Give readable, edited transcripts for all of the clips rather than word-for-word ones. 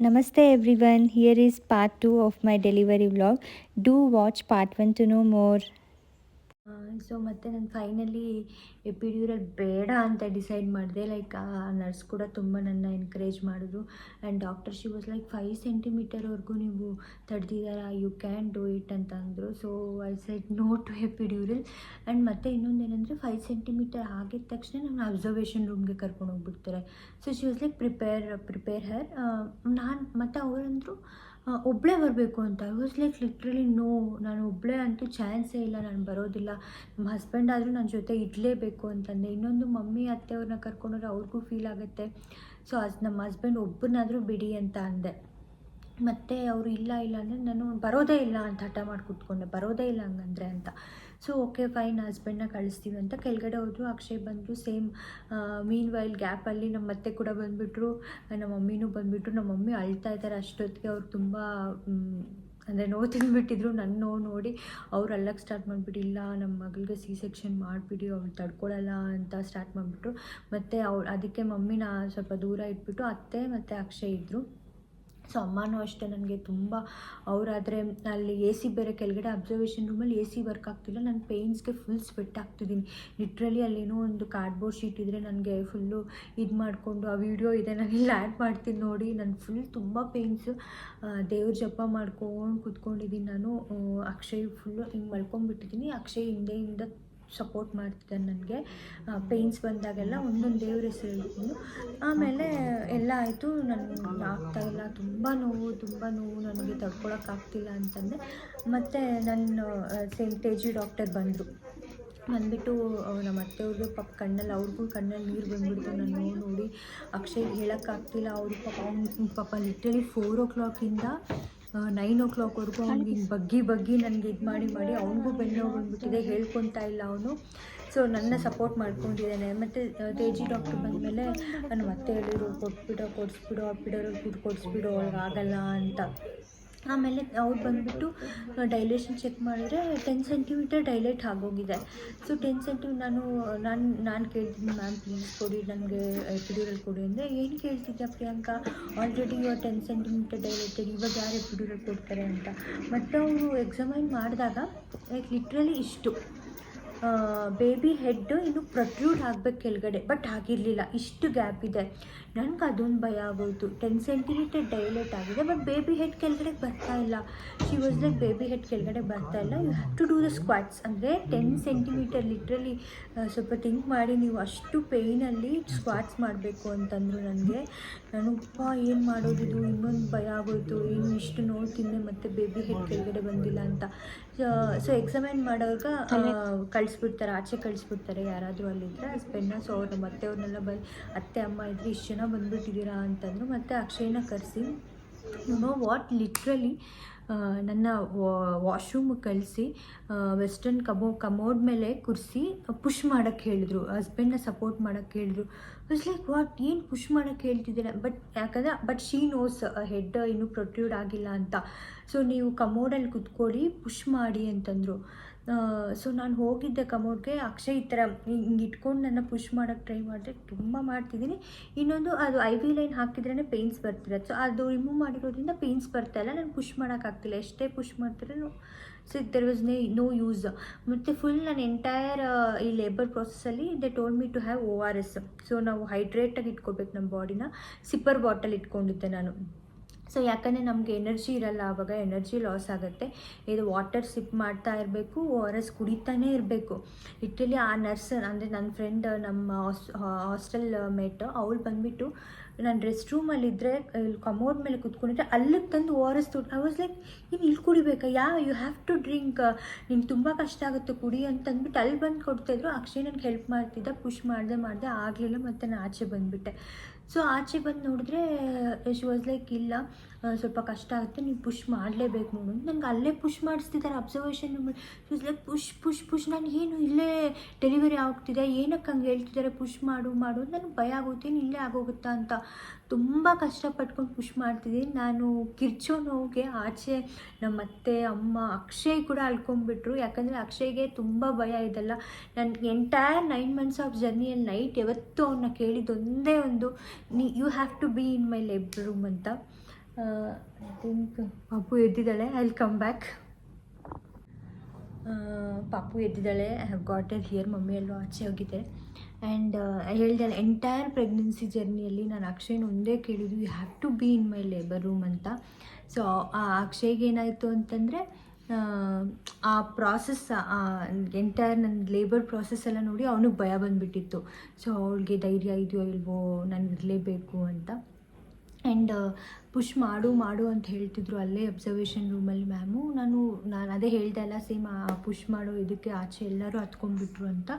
Namaste everyone, here is part 2 of my delivery vlog. Do watch part 1 to know more. So ಮತ್ತು ನಾನು finally epidural ಬೇಡ ಅಂತ decide ಮಾಡಿದೆ. Like nurse ಕೂಡ ತುಂಬ ನನ್ನ ಎನ್ಕರೇಜ್ ಮಾಡಿದ್ರು. And doctor she was like 5 ಸೆಂಟಿಮೀಟರ್ವರೆಗೂ ನೀವು ತಡೆದಿದ್ದಾರಾ, ಯು ಕ್ಯಾನ್ ಡೂ ಇಟ್ ಅಂತ ಅಂದರು. So I said no to epidural. And ಮತ್ತು ಇನ್ನೊಂದೇನೆಂದರೆ 5 ಸೆಂಟಿಮೀಟರ್ ಆಗಿದ ತಕ್ಷಣ ನನ್ನ ಅಬ್ಸರ್ವೇಷನ್ ರೂಮ್ಗೆ ಕರ್ಕೊಂಡು ಹೋಗ್ಬಿಡ್ತಾರೆ. So she was like prepare her. ನಾನು ಮತ್ತು ಅವರಂದರು ಒಬ್ಬಳೇ ಬರಬೇಕು ಅಂತ. I was like literally no, ನಾನು ಒಬ್ಬಳೇ ಅಂತೂ ಚಾನ್ಸೇ ಇಲ್ಲ, ನಾನು ಬರೋದಿಲ್ಲ. ನಮ್ಮ ಹಸ್ಬೆಂಡ್ ಆದರೂ ನನ್ನ ಜೊತೆ ಇರಲೇಬೇಕು ಅಂತಂದೆ. ಇನ್ನೊಂದು ಮಮ್ಮಿ ಅತ್ತೆಯವ್ರನ್ನ ಕರ್ಕೊಂಡ್ರೆ ಅವ್ರಿಗೂ ಫೀಲ್ ಆಗುತ್ತೆ. ಸೊ ನಮ್ಮ ಹಸ್ಬೆಂಡ್ ಒಬ್ಬರನ್ನಾದರೂ ಬಿಡಿ ಅಂತ ಅಂದೆ. ಮತ್ತು ಅವರು ಇಲ್ಲ ಅಂದರೆ ನಾನು ಬರೋದೇ ಇಲ್ಲ ಅಂತ ಹಠ ಮಾಡಿ ಕೂತ್ಕೊಂಡೆ, ಬರೋದೇ ಇಲ್ಲ ಹಂಗಂದರೆ ಅಂತ. ಸೊ ಓಕೆ ಫೈನ್, ಹಸ್ಬೆಂಡ್ನ ಕಳಿಸ್ತೀವಿ ಅಂತ ಕೆಳಗಡೆ ಹೋದ್ರು. ಅಕ್ಷಯ್ ಬಂದರು. ಸೇಮ್ ಮೀನ್ ವೈಲ್ ಗ್ಯಾಪಲ್ಲಿ ನಮ್ಮ ಅತ್ತೆ ಕೂಡ ಬಂದುಬಿಟ್ರು, ನಮ್ಮ ಮಮ್ಮಿನೂ ಬಂದುಬಿಟ್ರು. ನಮ್ಮ ಮಮ್ಮಿ ಅಳ್ತಾ ಇದ್ದಾರೆ ಅಷ್ಟೊತ್ತಿಗೆ. ಅವ್ರು ತುಂಬ ಅಂದರೆ ನೋವು ತಿಂದುಬಿಟ್ಟಿದ್ರು. ನನ್ನ ನೋವು ನೋಡಿ ಅವ್ರು ಅಲ್ಲಕ್ಕೆ ಸ್ಟಾರ್ಟ್ ಮಾಡಿಬಿಟ್ಟು, ಇಲ್ಲ ನಮ್ಮ ಮಗಳಿಗೆ ಸಿ ಸೆಕ್ಷನ್ ಮಾಡಿಬಿಡಿ, ಅವ್ಳು ತಡ್ಕೊಳ್ಳಲ್ಲ ಅಂತ ಸ್ಟಾರ್ಟ್ ಮಾಡಿಬಿಟ್ರು. ಮತ್ತು ಅದಕ್ಕೆ ಮಮ್ಮಿನ ಸ್ವಲ್ಪ ದೂರ ಇಟ್ಬಿಟ್ಟು ಅತ್ತೆ ಮತ್ತು ಅಕ್ಷಯ್ ಇದ್ದರು. ಸೊ ಅಮ್ಮನೂ ಅಷ್ಟೇ ನನಗೆ ತುಂಬ, ಅವರಾದರೆ ಅಲ್ಲಿ ಎ ಸಿ ಬೇರೆ ಕೆಳಗಡೆ ಅಬ್ಸರ್ವೇಷನ್ ರೂಮಲ್ಲಿ ಎ ಸಿ ವರ್ಕ್ ಆಗ್ತಿಲ್ಲ. ನಾನು ಪೇಯ್ನ್ಸ್ಗೆ ಫುಲ್ ಸ್ವೆಟ್ ಆಗ್ತಿದ್ದೀನಿ ಲಿಟ್ರಲಿ. ಅಲ್ಲೇನೋ ಒಂದು ಕಾರ್ಡ್ಬೋರ್ಡ್ ಶೀಟ್ ಇದ್ದರೆ ನನಗೆ ಫುಲ್ಲು ಇದು ಮಾಡಿಕೊಂಡು, ಆ ವಿಡಿಯೋ ಇದೆ ನಾನು ಇಲ್ಲಿ ಆ್ಯಡ್ ಮಾಡ್ತೀನಿ ನೋಡಿ. ನಾನು ಫುಲ್ ತುಂಬ ಪೇಯ್ನ್ಸು. ದೇವ್ರ ಜಪ ಮಾಡ್ಕೊಂಡು ಕೂತ್ಕೊಂಡಿದ್ದೀನಿ ನಾನು. ಅಕ್ಷಯ್ ಫುಲ್ಲು ಹಿಂಗೆ ಮಲ್ಕೊಂಡ್ಬಿಟ್ಟಿದ್ದೀನಿ. ಅಕ್ಷಯ್ ಹಿಂದೆಯಿಂದ ಸಪೋರ್ಟ್ ಮಾಡ್ತಿದ್ದಾನೆ ನನಗೆ. ಪೇಯ್ನ್ಸ್ ಬಂದಾಗೆಲ್ಲ ಒಂದೊಂದು ದೇವ್ರ ಹೆಸರು ಹೇಳ್ತೀನಿ. ಆಮೇಲೆ ಎಲ್ಲ ಆಯಿತು. ನನಗೆ ಆಗ್ತಾಯಿಲ್ಲ, ತುಂಬ ನೋವು ನನಗೆ ತಡ್ಕೊಳಕ್ಕಾಗ್ತಿಲ್ಲ ಅಂತಂದೆ. ಮತ್ತು ನನ್ನ ಸೇಮ್ ತೇಜು ಡಾಕ್ಟರ್ ಬಂದುಬಿಟ್ಟು ನಮ್ಮ ಅತ್ತೆಯವ್ರಿಗೆ ಕಣ್ಣಲ್ಲಿ, ಅವ್ರಿಗೂ ಕಣ್ಣಲ್ಲಿ ನೀರು ಬಂದುಬಿಡ್ತು ನನ್ನ ನೋವು ನೋಡಿ. ಅಕ್ಷಯ್ ಹೇಳೋಕ್ಕಾಗ್ತಿಲ್ಲ. ಅವರು ಪಾಪ ಲಿಟ್ರಲಿ 4 o'clock-ಇಂದ 9 o'clock-ವರೆಗೂ ಅವ್ನಿಗೆ ಹಿಂಗೆ ಬಗ್ಗಿ ನನಗೆ ಇದು ಮಾಡಿ ಅವನಿಗೂ ಬೆನ್ನು ಬಂದುಬಿಟ್ಟಿದೆ, ಹೇಳ್ಕೊತಾ ಇಲ್ಲ ಅವನು. ಸೊ ನನ್ನ ಸಪೋರ್ಟ್ ಮಾಡ್ಕೊಂಡಿದ್ದಾನೆ. ಮತ್ತು ತೇಜಿ ಡಾಕ್ಟ್ರ್ ಬಂದಮೇಲೆ ನಮ್ಮ ಅತ್ತೆ ಹೇಳಿದ್ರು, ಕೊಡಿಸ್ಬಿಡು ಕೊಡಿಸ್ಬಿಡು ಅವ್ಳಿಗೆ ಆಗಲ್ಲ ಅಂತ. ಆಮೇಲೆ ಅವ್ರು ಬಂದುಬಿಟ್ಟು ಡೈಲೇಷನ್ ಚೆಕ್ ಮಾಡಿದ್ರೆ 10 ಸೆಂಟಿಮೀಟರ್ ಡೈಲೇಟ್ ಆಗೋಗಿದೆ. ಸೊ 10 ಸೆಂಟಿಮೀಟರ್ ನಾನು ಕೇಳ್ತೀನಿ, ಮ್ಯಾಮ್ ಪ್ಲೀಸ್ ಕೊಡಿ, ನನಗೆ ಎಪಿಡ್ಯೂರಲ್ ಕೊಡಿ ಅಂದರೆ. ಏನು ಕೇಳ್ತಿದ್ಯಾ ಪ್ರಿಯಾಂಕಾ, ಆಲ್ರೆಡಿ 10 ಸೆಂಟಿಮೀಟರ್ ಡೈಲೇಟೆಡ್, ಇವಾಗ ಯಾರು ಎಪಿಡ್ಯೂರಲ್ ಕೊಡ್ತಾರೆ ಅಂತ. ಮತ್ತು ಅವರು ಎಕ್ಸಾಮೈನ್ ಮಾಡಿದಾಗ ಲೈಕ್ ಲಿಟ್ರಲಿ ಇಷ್ಟು ಬೇಬಿ ಹೆಡ್ ಇನ್ನು ಪ್ರೊಟ್ರೂಡ್ ಆಗಬೇಕು ಕೆಳಗಡೆ, ಬಟ್ ಆಗಿರಲಿಲ್ಲ, ಇಷ್ಟು ಗ್ಯಾಪ್ ಇದೆ. ನನಗೆ ಅದೊಂದು ಭಯ ಆಗೋಯಿತು. 10 ಸೆಂಟಿಮೀಟರ್ ಡೈಲೇಟ್ ಆಗಿದೆ, ಬಟ್ ಬೇಬಿ ಹೆಡ್ ಕೆಳಗಡೆ ಬರ್ತಾ ಇಲ್ಲ. She was like baby head ಕೆಳಗಡೆ ಬರ್ತಾ ಇಲ್ಲ, you have to do the squats. ಅಂದರೆ 10 ಸೆಂಟಿಮೀಟರ್ ಲಿಟ್ರಲಿ ಸ್ವಲ್ಪ ಥಿಂಕ್ ಮಾಡಿ, ನೀವು ಅಷ್ಟು ಪೇಯ್ನಲ್ಲಿ ಸ್ಕ್ವಾಟ್ಸ್ ಮಾಡಬೇಕು ಅಂತಂದರು ನನಗೆ. ನಾನು ಏನು ಮಾಡೋದಿದು, ಇನ್ನೊಂದು ಭಯ ಆಗೋಯಿತು, ಏನು ಇಷ್ಟು ನೋವು ತಿಂದೆ ಮತ್ತು ಬೇಬಿ ಹೆಡ್ ಕೆಳಗಡೆ ಬಂದಿಲ್ಲ ಅಂತ. ಸೊ ಎಕ್ಸಾಮೈನ್ ಮಾಡೋವಾಗ ಕಳಿಸ್ಬಿಡ್ತಾರೆ, ಆಚೆ ಕಳಿಸ್ಬಿಡ್ತಾರೆ ಯಾರಾದರೂ ಅಲ್ಲಿದ್ದರೆ ಹಸ್ಬೆಂಡ್ನ. ಸೊ ಅವ್ರು ನಮ್ಮ ಅತ್ತೆಯವ್ರನ್ನೆಲ್ಲ ಅತ್ತೆ ಅಮ್ಮ ಇದ್ದರೆ ಇಷ್ಟು ಜನ ಬಂದುಬಿಟ್ಟಿದ್ದೀರಾ ಅಂತಂದರು. ಮತ್ತು ಅಕ್ಷಯನ ಕರೆಸಿ ವಾಟ್ ಲಿಟ್ರಲಿ ನನ್ನ ವಾಶ್ರೂಮಿಗೆ ಕಳಿಸಿ ವೆಸ್ಟರ್ನ್ ಕಮೋಡ್ ಮೇಲೆ ಕೂರಿಸಿ ಪುಷ್ ಮಾಡೋಕ್ಕೆ ಹೇಳಿದ್ರು, ಹಸ್ಬೆಂಡ್ನ ಸಪೋರ್ಟ್ ಮಾಡೋಕ್ಕೆ ಹೇಳಿದ್ರು. ಇಟ್ಸ್ ಲೈಕ್ ವಾಟ್, ಏನು ಪುಷ್ ಮಾಡೋಕ್ಕೆ ಹೇಳ್ತಿದ್ದೀರಾ? ಬಟ್ ಶೀ ನೋಸ್ ಹೆಡ್ ಇನ್ನೂ ಪ್ರೊಟ್ಯೂಡ್ ಆಗಿಲ್ಲ ಅಂತ. ಸೊ ನೀವು ಕಮೋಡಲ್ಲಿ ಕುತ್ಕೊಳ್ಳಿ, ಪುಷ್ ಮಾಡಿ ಅಂತಂದರು. ಸೊ ನಾನು ಹೋಗಿದ್ದೆ ಕಮೋಡ್ಗೆ. ಅಕ್ಷಯ್ ಈ ಥರ ಹಿಂಗೆ ಇಟ್ಕೊಂಡು ನನ್ನ ಪುಷ್ ಮಾಡೋಕ್ಕೆ ಟ್ರೈ ಮಾಡಿದೆ, ತುಂಬ ಮಾಡ್ತಿದ್ದೀನಿ. ಇನ್ನೊಂದು ಅದು IV ಲೈನ್ ಹಾಕಿದ್ರೇ ಪೇಯ್ನ್ಸ್ ಬರ್ತಿರೋದು. ಸೊ ಅದು ರಿಮೂವ್ ಮಾಡಿರೋದ್ರಿಂದ ಪೇಯ್ನ್ಸ್ ಬರ್ತಾಯಿಲ್ಲ, ನಾನು ಪುಷ್ ಮಾಡೋಕ್ಕಾಗ್ತಿಲ್ಲ. ಎಷ್ಟೇ ಪುಷ್ ಮಾಡ್ತಿರೋ so there was no use. ಮತ್ತು ಫುಲ್ ನಾನು ಎಂಟೈರ್ ಈ ಲೇಬರ್ ಪ್ರೊಸೆಸ್ಸಲ್ಲಿ they told me to have ORS. So ನಾವು ಹೈಡ್ರೇಟಾಗಿ ಇಟ್ಕೋಬೇಕು ನಮ್ಮ ಬಾಡಿನ. ಸಿಪ್ಪರ್ ಬಾಟಲ್ ಇಟ್ಕೊಂಡಿದ್ದೆ ನಾನು. ಸೊ ಯಾಕಂದರೆ ನಮಗೆ ಎನರ್ಜಿ ಇರಲ್ಲ, ಆವಾಗ ಎನರ್ಜಿ ಲಾಸ್ ಆಗುತ್ತೆ. ಇದು ವಾಟರ್ ಸಿಪ್ ಮಾಡ್ತಾ ಇರಬೇಕು, ORS ಕುಡಿತಾನೇ ಇರಬೇಕು. ಲಿಟ್ರಲಿ ಆ ನರ್ಸ್ ಅಂದರೆ ನನ್ನ ಫ್ರೆಂಡ್, ನಮ್ಮ ಹಾಸ್ಟೆಲ್ ಮೇಟ್, ಅವಳು ಬಂದುಬಿಟ್ಟು ನಾನು ರೆಸ್ಟ್ ರೂಮಲ್ಲಿದ್ದರೆ ಇಲ್ಲಿ ಕಮೋಡ್ ಮೇಲೆ ಕುತ್ಕೊಂಡಿದ್ದೆ, ಅಲ್ಲಿಗೆ ತಂದು ORS ಐ ವಾಸ್ ಲೈಕ್, ನೀನು ಇಲ್ಲಿ ಕುಡಿಬೇಕಾ, ಯು ಹ್ಯಾವ್ ಟು ಡ್ರಿಂಕ್, ನಿಂಗೆ ತುಂಬ ಕಷ್ಟ ಆಗುತ್ತೆ ಕುಡಿ ಅಂತಂದ್ಬಿಟ್ಟು ಅಲ್ಲಿ ಬಂದು ಕೊಡ್ತಾಯಿದ್ರು. ಅಕ್ಷಯ್ ನನಗೆ ಹೆಲ್ಪ್ ಮಾಡ್ತಿದ್ದ, ಪುಷ್ ಮಾಡಿದೆ ಆಗಲಿಲ್ಲ. ಮತ್ತು ನಾನು ಆಚೆ ಬಂದುಬಿಟ್ಟೆ. ಸೊ ಆಚೆ ಬಂದು ನೋಡಿದ್ರೆ ಶಿ ವಾಸ್ ಲೈಕ್, ಇಲ್ಲ ಸ್ವಲ್ಪ ಕಷ್ಟ ಆಗುತ್ತೆ, ನೀವು ಪುಷ್ ಮಾಡಲೇಬೇಕು ನೋಡು. ನನಗೆ ಅಲ್ಲೇ ಪುಷ್ ಮಾಡಿಸ್ತಿದ್ದಾರೆ ಅಬ್ಸರ್ವೇಷನ್ ರೂಮಲ್ಲಿ. She was like push. ನಾನು ಏನು ಇಲ್ಲೇ ಡೆಲಿವರಿ ಆಗ್ತಿದೆ, ಏನಕ್ಕೆ ಹಂಗೆ ಹೇಳ್ತಿದ್ದಾರೆ, ಪುಷ್ ಮಾಡು ನನಗೆ ಭಯ ಆಗುತ್ತೆ, ಇಲ್ಲೇ ಆಗೋಗುತ್ತಾ ಅಂತ ತುಂಬ ಕಷ್ಟಪಟ್ಕೊಂಡು ಪುಷ್ ಮಾಡ್ತಿದ್ದೀನಿ. ನಾನು ಕಿರ್ಚೋ ನೋವಿಗೆ ಆಚೆ ನಮ್ಮ ಅತ್ತೆ ಅಮ್ಮ ಅಕ್ಷಯ್ ಕೂಡ ಅಳ್ಕೊಂಡ್ಬಿಟ್ರು. ಯಾಕಂದರೆ ಅಕ್ಷಯ್ಗೆ ತುಂಬ ಭಯ ಇದೆಲ್ಲ. ನನ್ನ ಎಂಟೈರ್ 9 months ಆಫ್ ಜರ್ನಿಯಲ್ಲಿ ನೈಟ್ ಯಾವತ್ತೂ ಅವನ್ನ ಕೇಳಿದ್ದು ಒಂದೇ ಒಂದು, you have to be in my labour room ಅಂತ. ಐ ಥಿಂಕ್ ಪಾಪು ಎದ್ದಿದ್ದಾಳೆ. I will come back. ಪಾಪು ಎದ್ದಿದ್ದಾಳೆ. I have got her here. Mummy ಎಲ್ಲೋ ಆಚೆ ಹೋಗಿದ್ದೆ. ಆ್ಯಂಡ್ ಹೇಳಿದೆ ಎಂಟೈರ್ ಪ್ರೆಗ್ನೆನ್ಸಿ ಜರ್ನಿಯಲ್ಲಿ ನಾನು ಅಕ್ಷಯ್ನ ಒಂದೇ ಕೇಳಿದ್ದು, you have to be in my labour room ಅಂತ. ಸೊ ಆ ಅಕ್ಷಯ್ಗೆ ಏನಾಯಿತು ಅಂತಂದರೆ, ಆ ಪ್ರಾಸೆಸ್ ಎಂಟೈರ್ ನನ್ನ ಲೇಬರ್ ಪ್ರಾಸೆಸ್ ಎಲ್ಲ ನೋಡಿ ಅವನಿಗೆ ಭಯ ಬಂದುಬಿಟ್ಟಿತ್ತು. ಸೊ ಅವಳಿಗೆ ಧೈರ್ಯ ಇದೆಯೋ ಇಲ್ವೋ, ನಾನು ಇರಲೇಬೇಕು ಅಂತ. ಆ್ಯಂಡ್ ಪುಷ್ ಮಾಡು ಅಂತ ಹೇಳ್ತಿದ್ರು ಅಲ್ಲೇ ಅಬ್ಸರ್ವೇಷನ್ ರೂಮಲ್ಲಿ ಮ್ಯಾಮು. ನಾನು ಅದೇ ಹೇಳ್ದೆ ಅಲ್ಲ, ಸೇಮ್ ಪುಷ್ ಮಾಡೋ ಇದಕ್ಕೆ ಆಚೆ ಎಲ್ಲರೂ ಹತ್ಕೊಂಡ್ಬಿಟ್ರು ಅಂತ.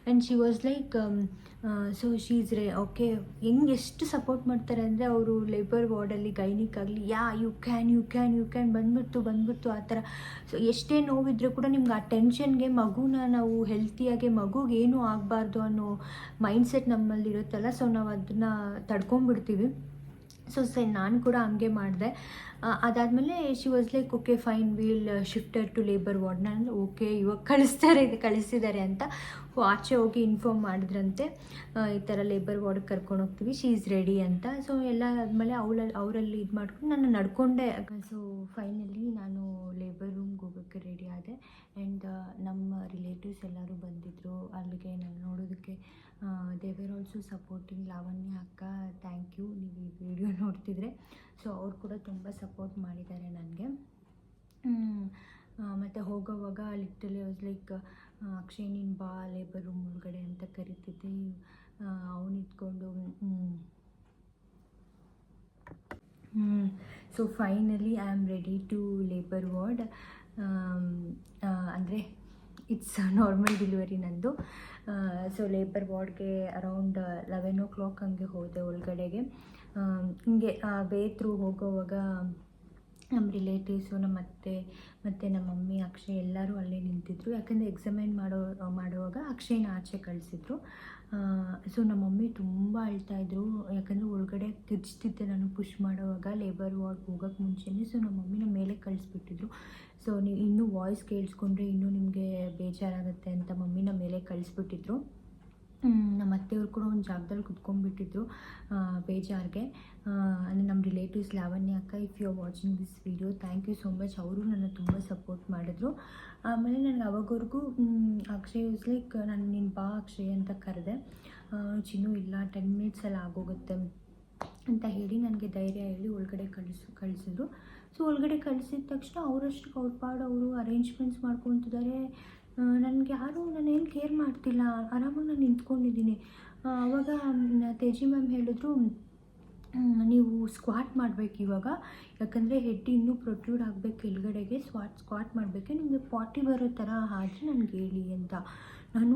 And she was like, so she's okay. ಎಷ್ಟು ಸಪೋರ್ಟ್ ಮಾಡ್ತಾರೆ ಅಂದರೆ ಅವರು ಲೇಬರ್ ವಾರ್ಡಲ್ಲಿ ಗೈನಿಕ್ ಆಗಲಿ, ಯು ಕ್ಯಾನ್ ಬಂದ್ಬಿಡ್ತು ಆ ಥರ. ಸೊ ಎಷ್ಟೇ ನೋವಿದ್ರೂ ಕೂಡ ನಿಮ್ಗೆ ಆ ಟೆನ್ಷನ್ಗೆ ಮಗುನ ನಾವು ಹೆಲ್ತಿಯಾಗಿ ಮಗುಗೆ ಏನೂ ಆಗಬಾರ್ದು ಅನ್ನೋ ಮೈಂಡ್ಸೆಟ್ ನಮ್ಮಲ್ಲಿ ಇರುತ್ತಲ್ಲ, ಸೊ ನಾವು ಅದನ್ನು ತಡ್ಕೊಂಡ್ಬಿಡ್ತೀವಿ. ಸೊ ನಾನು ಕೂಡ ಹಂಗೆ ಮಾಡಿದೆ. ಅದಾದಮೇಲೆ she was like, okay fine, will shift her to labour ward. ನಾನು ಓಕೆ ಇವಾಗ ಕಳಿಸ್ತಿದ್ದಾರೆ ಅಂತ ಆಚೆ ಹೋಗಿ ಇನ್ಫಾರ್ಮ್ ಮಾಡಿದ್ರಂತೆ, ಈ ಥರ ಲೇಬರ್ ವಾರ್ಡ್ಗೆ ಕರ್ಕೊಂಡು ಹೋಗ್ತೀವಿ, ಶಿ ಈಸ್ ರೆಡಿ ಅಂತ. ಸೊ ಎಲ್ಲ ಆದಮೇಲೆ ಅವರಲ್ಲಿ ಇದು ಮಾಡ್ಕೊಂಡು ನಾನು ನಡ್ಕೊಂಡೆ. ಸೊ ಫೈನಲಿ ನಾನು ಲೇಬರ್ ರೂಮ್ಗೆ ಹೋಗೋಕ್ಕೆ ರೆಡಿ ಆದೆ. ಆ್ಯಂಡ್ ನಮ್ಮ ರಿಲೇಟಿವ್ಸ್ ಎಲ್ಲರೂ ಬಂದಿದ್ದರು ಅಲ್ಲಿಗೆ ನಾನು ನೋಡೋದಕ್ಕೆ. They were also supporting. Lavanya ಅಕ್ಕ, ಥ್ಯಾಂಕ್ ಯು, ನೀವು ಈ ವಿಡಿಯೋ ನೋಡ್ತಿದ್ರೆ. ಸೊ ಅವ್ರು ಕೂಡ ತುಂಬ ಸಪೋರ್ಟ್ ಮಾಡಿದ್ದಾರೆ ನನಗೆ. ಮತ್ತು ಹೋಗೋವಾಗ ಲಿಟ್ರಲಿ ವಾಸ್ ಲೈಕ್, ಅಕ್ಷಯ್ ನೀನು ಬಾ ಲೇಬರ್ ರೂಮ್ ಒಳಗಡೆ ಅಂತ ಕರಿತಿದ್ದೆ. ಅವನು ಇಟ್ಕೊಂಡು so finally I am ready to labour ward. ಅಂದರೆ ಇಟ್ಸ್ ನಾರ್ಮಲ್ ಡೆಲಿವರಿ ನಂದು. ಸೊ ಲೇಬರ್ ವಾರ್ಡ್ಗೆ ಅರೌಂಡ್ 11 o'clock ಹಂಗೆ ಹೋದೆ ಒಳಗಡೆಗೆ. ಹಿಂಗೆ ವೇ ಥ್ರೂ ಹೋಗೋವಾಗ ನಮ್ಮ ರಿಲೇಟಿವ್ಸು, ನಮ್ಮ ಅತ್ತೆ ಮತ್ತು ನಮ್ಮ ಮಮ್ಮಿ, ಅಕ್ಷಯ್ ಎಲ್ಲರೂ ಅಲ್ಲೇ ನಿಂತಿದ್ರು. ಯಾಕಂದರೆ ಎಕ್ಸಾಮೈನ್ ಮಾಡುವಾಗ ಅಕ್ಷಯ್ನ ಆಚೆ ಕಳಿಸಿದ್ರು. ಸೊ ನಮ್ಮ ಮಮ್ಮಿ ತುಂಬ ಅಳ್ತಾಯಿದ್ರು, ಯಾಕಂದರೆ ಒಳಗಡೆ ಕಿರ್ಚ್ತಿದ್ದೆ ನಾನು ಪುಷ್ ಮಾಡುವಾಗ ಲೇಬರ್ ವಾರ್ಡ್ಗೆ ಹೋಗೋಕ್ಕೆ ಮುಂಚೆನೇ. ಸೊ ನಮ್ಮ ಮಮ್ಮಿನ ಮೇಲೆ ಕಳಿಸ್ಬಿಟ್ಟಿದ್ರು. ಸೊ ನೀವು ಇನ್ನೂ ವಾಯ್ಸ್ ಕೇಳಿಸ್ಕೊಂಡ್ರೆ ಇನ್ನೂ ನಿಮಗೆ ಬೇಜಾರಾಗುತ್ತೆ ಅಂತ ಮಮ್ಮಿನ ಮೇಲೆ ಕಳಿಸ್ಬಿಟ್ಟಿದ್ರು. ನಮ್ಮ ಅತ್ತೆಯವ್ರು ಕೂಡ ಒಂದು ಜಾಗದಲ್ಲಿ ಕುತ್ಕೊಂಡ್ಬಿಟ್ಟಿದ್ರು ಬೇಜಾರಿಗೆ. ಅಂದರೆ ನಮ್ಮ ರಿಲೇಟಿವ್ಸ್ ಲಾವಣ್ಯ ಅಕ್ಕ, if you are watching this video, thank you so much. ಅವರು ನನ್ನ ತುಂಬ ಸಪೋರ್ಟ್ ಮಾಡಿದ್ರು. ಆಮೇಲೆ ನನಗೆ ಅವಾಗವರೆಗೂ ಅಕ್ಷಯ್ ವಾಸ್ ಲೈಕ್, ನಾನು ನೀನು ಬಾ ಅಕ್ಷಯ್ ಅಂತ ಕರೆದೆ. ಚಿನ್ನು ಇಲ್ಲ 10 minutes ಆಗೋಗುತ್ತೆ ಅಂತ ಹೇಳಿ ನನಗೆ ಧೈರ್ಯ ಹೇಳಿ ಒಳಗಡೆ ಕಳಿಸಿದ್ರು. ಸೊ ಒಳಗಡೆ ಕಳಿಸಿದ ತಕ್ಷಣ ಅವರಷ್ಟಕ್ಕೆ ಅವ್ರ ಪಾಡು ಅವರು ಅರೇಂಜ್ಮೆಂಟ್ಸ್ ಮಾಡ್ಕೊತಿದ್ದಾರೆ. ನನಗೆ ಯಾರೂ ನಾನೇನು ಕೇರ್ ಮಾಡ್ತಿಲ್ಲ, ಆರಾಮಾಗಿ ನಾನು ನಿಂತ್ಕೊಂಡಿದ್ದೀನಿ. ಆವಾಗ ತೇಜಿ ಮ್ಯಾಮ್ ಹೇಳಿದ್ರು, ನೀವು ಸ್ಕ್ವಾಟ್ ಮಾಡಬೇಕು ಇವಾಗ, ಯಾಕಂದರೆ ಹೆಡ್ ಇನ್ನೂ ಪ್ರೊಟ್ರೂಡ್ ಆಗಬೇಕು ಕೆಳಗಡೆಗೆ, ಸ್ಕ್ವಾಟ್ ಮಾಡಬೇಕು, ನಿಮಗೆ 40 ಬರೋ ಥರ ಆದರೆ ನನಗೆ ಹೇಳಿ ಅಂತ. ನಾನು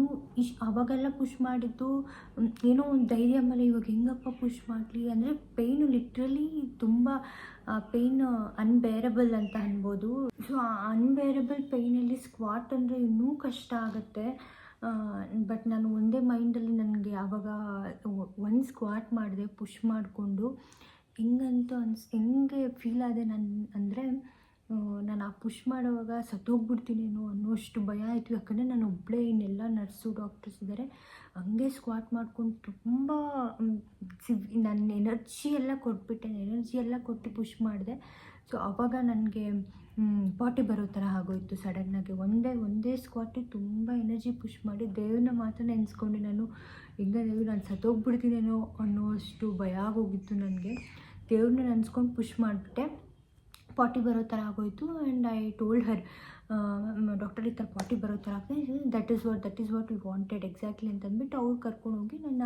ಆವಾಗೆಲ್ಲ ಪುಷ್ ಮಾಡಿದ್ದು ಏನೋ ಒಂದು ಧೈರ್ಯ ಮೇಲೆ, ಇವಾಗ ಹೆಂಗಪ್ಪ ಪುಷ್ ಮಾಡಲಿ ಅಂದರೆ ಪೇಯ್ನು ಲಿಟ್ರಲಿ ತುಂಬ ಪೇಯ್ನ್ ಅನ್ಬೇರಬಲ್ ಅಂತ ಅನ್ಬೋದು. ಸೊ ಆ ಅನ್ಬೇರಬಲ್ ಪೇಯ್ನಲ್ಲಿ ಸ್ಕ್ವಾಟ್ ಅಂದರೆ ಇನ್ನೂ ಕಷ್ಟ ಆಗುತ್ತೆ. ಬಟ್ ನಾನು ಒಂದೇ ಮೈಂಡಲ್ಲಿ ನನಗೆ ಆವಾಗ ಒಂದು ಸ್ಕ್ವಾಟ್ ಮಾಡಿದೆ ಪುಷ್ ಮಾಡಿಕೊಂಡು. ಹೆಂಗೆ ಫೀಲ್ ಆದೆ ಅಂದರೆ ನಾನು ಆ ಪುಷ್ ಮಾಡುವಾಗ ಸತ್ತೋಗ್ಬಿಡ್ತೀನೇನೋ ಅನ್ನೋಷ್ಟು ಭಯ ಆಯಿತು. ಯಾಕಂದರೆ ನಾನು ಒಬ್ಬಳೇ, ಇನ್ನೆಲ್ಲ ನರ್ಸು ಡಾಕ್ಟರ್ಸ್ ಇದ್ದಾರೆ. ಹಂಗೆ ಸ್ಕ್ವಾಟ್ ಮಾಡ್ಕೊಂಡು ತುಂಬ ನನ್ನ ಎನರ್ಜಿ ಎಲ್ಲ ಕೊಟ್ಟು ಪುಷ್ ಮಾಡಿದೆ. ಸೊ ಆವಾಗ ನನಗೆ 40 ಬರೋ ಥರ ಆಗೋಯಿತು ಸಡನ್ನಾಗಿ. ಒಂದೇ ಸ್ಕ್ವಾಟಿಗೆ ತುಂಬ ಎನರ್ಜಿ ಪುಷ್ ಮಾಡಿ ದೇವ್ರನ್ನ ಮಾತ್ರ ನೆನೆಸ್ಕೊಂಡು ನಾನು ನಾನು ಸತ್ತೋಗ್ಬಿಡ್ತೀನೇನೋ ಅನ್ನೋಷ್ಟು ಭಯ ಆಗೋಗಿತ್ತು ನನಗೆ. ದೇವ್ರನ್ನ ನೆನೆಸ್ಕೊಂಡು ಪುಷ್ ಮಾಡಿಬಿಟ್ಟೆ. 40 ಬರೋ ಥರ ಆಗೋಯಿತು. And I told Har, doctor ಈ ಥರ 40 ಬರೋ ಥರ ಆಗ್ತದೆ, that is what we wanted exactly ಅಂತಂದ್ಬಿಟ್ಟು ಅವ್ರು ಕರ್ಕೊಂಡೋಗಿ ನನ್ನ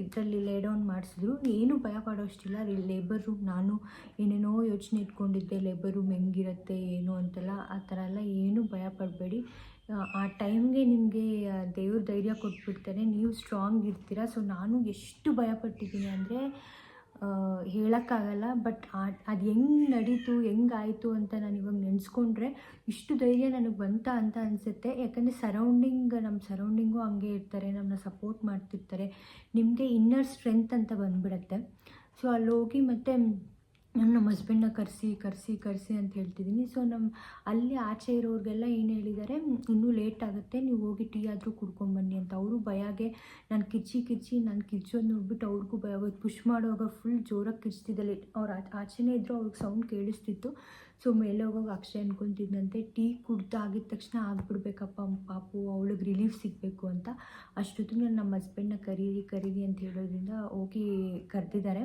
ಇದರಲ್ಲಿ ಲೇ ಡೌನ್ ಮಾಡಿಸಿದ್ರು. ಏನೂ ಭಯ ಪಡೋಷ್ಟಿಲ್ಲ. ಲೇಬರ್ ರೂಮ್ ನಾನು ಏನೇನೋ ಯೋಚನೆ ಇಟ್ಕೊಂಡಿದ್ದೆ, ಲೇಬರ್ ರೂಮ್ ಹೆಂಗಿರುತ್ತೆ ಏನು ಅಂತೆಲ್ಲ. ಆ ಥರ ಎಲ್ಲ ಏನೂ ಭಯ ಪಡಬೇಡಿ. ಆ ಟೈಮ್ಗೆ ನಿಮಗೆ ದೇವ್ರ ಧೈರ್ಯ ಕೊಟ್ಬಿಡ್ತಾನೆ, ನೀವು ಸ್ಟ್ರಾಂಗ್ ಇರ್ತೀರ. ಸೊ ನಾನು ಎಷ್ಟು ಭಯಪಟ್ಟಿದ್ದೀನಿ ಅಂದರೆ ಹೇಳೋಕ್ಕಾಗಲ್ಲ. ಬಟ್ ಅದು ಹೆಂಗೆ ನಡೀತು, ಹೆಂಗಾಯಿತು ಅಂತ ನಾನು ಇವಾಗ ನೆನೆಸ್ಕೊಂಡ್ರೆ ಇಷ್ಟು ಧೈರ್ಯ ನನಗೆ ಬಂತ ಅಂತ ಅನಿಸುತ್ತೆ. ಯಾಕಂದರೆ ನಮ್ಮ ಸರೌಂಡಿಂಗು ಹಂಗೆ ಇರ್ತಾರೆ, ನಮ್ಮನ್ನ ಸಪೋರ್ಟ್ ಮಾಡ್ತಿರ್ತಾರೆ. ನಿಮಗೆ ಇನ್ನರ್ ಸ್ಟ್ರೆಂತ್ ಅಂತ ಬಂದುಬಿಡತ್ತೆ. ಸೊ ಅಲ್ಲಿ ಹೋಗಿ ಮತ್ತೆ ನಾನು ನಮ್ಮ ಹಸ್ಬೆಂಡ್ನ ಕರೆಸಿ ಅಂತ ಹೇಳ್ತಿದ್ದೀನಿ. ಸೊ ಅಲ್ಲಿ ಆಚೆ ಇರೋರಿಗೆಲ್ಲ ಏನು ಹೇಳಿದ್ದಾರೆ, ಇನ್ನೂ ಲೇಟ್ ಆಗುತ್ತೆ, ನೀವು ಹೋಗಿ ಟೀ ಆದರೂ ಕುಡ್ಕೊಂಬನ್ನಿ ಅಂತ. ಅವರು ಭಯಗೆ ನಾನು ಕಿರ್ಚಿ ನಾನು ಕಿರ್ಚೋದು ನೋಡ್ಬಿಟ್ಟು ಅವ್ರಿಗೂ ಭಯ ಆಗೋದು. ಪುಷ್ ಮಾಡುವಾಗ ಫುಲ್ ಜೋರಾಗಿ ಕಿರ್ಚ್ತಿದ್ದಲ್ಲಿ ಅವ್ರು ಆಚೆನೇ ಇದ್ದರು, ಅವ್ರಿಗೆ ಸೌಂಡ್ ಕೇಳಿಸ್ತಿತ್ತು. ಸೊ ಮೇಲೆ ಹೋಗೋವಾಗ ಅಕ್ಷಯ್ ಅಂದ್ಕೊತಿದ್ದಂತೆ ಟೀ ಕುಡ್ದಾಗಿದ್ದ ತಕ್ಷಣ ಆಗಿಬಿಡ್ಬೇಕಪ್ಪ ಪಾಪು, ಅವಳಿಗೆ ರಿಲೀಫ್ ಸಿಗಬೇಕು ಅಂತ. ಅಷ್ಟೊತ್ತಿಗೆ ನಾನು ನಮ್ಮ ಹಸ್ಬೆಂಡ್ನ ಕರೀರಿ ಅಂತ ಹೇಳೋದ್ರಿಂದ ಹೋಗಿ ಕರೆದಿದ್ದಾರೆ.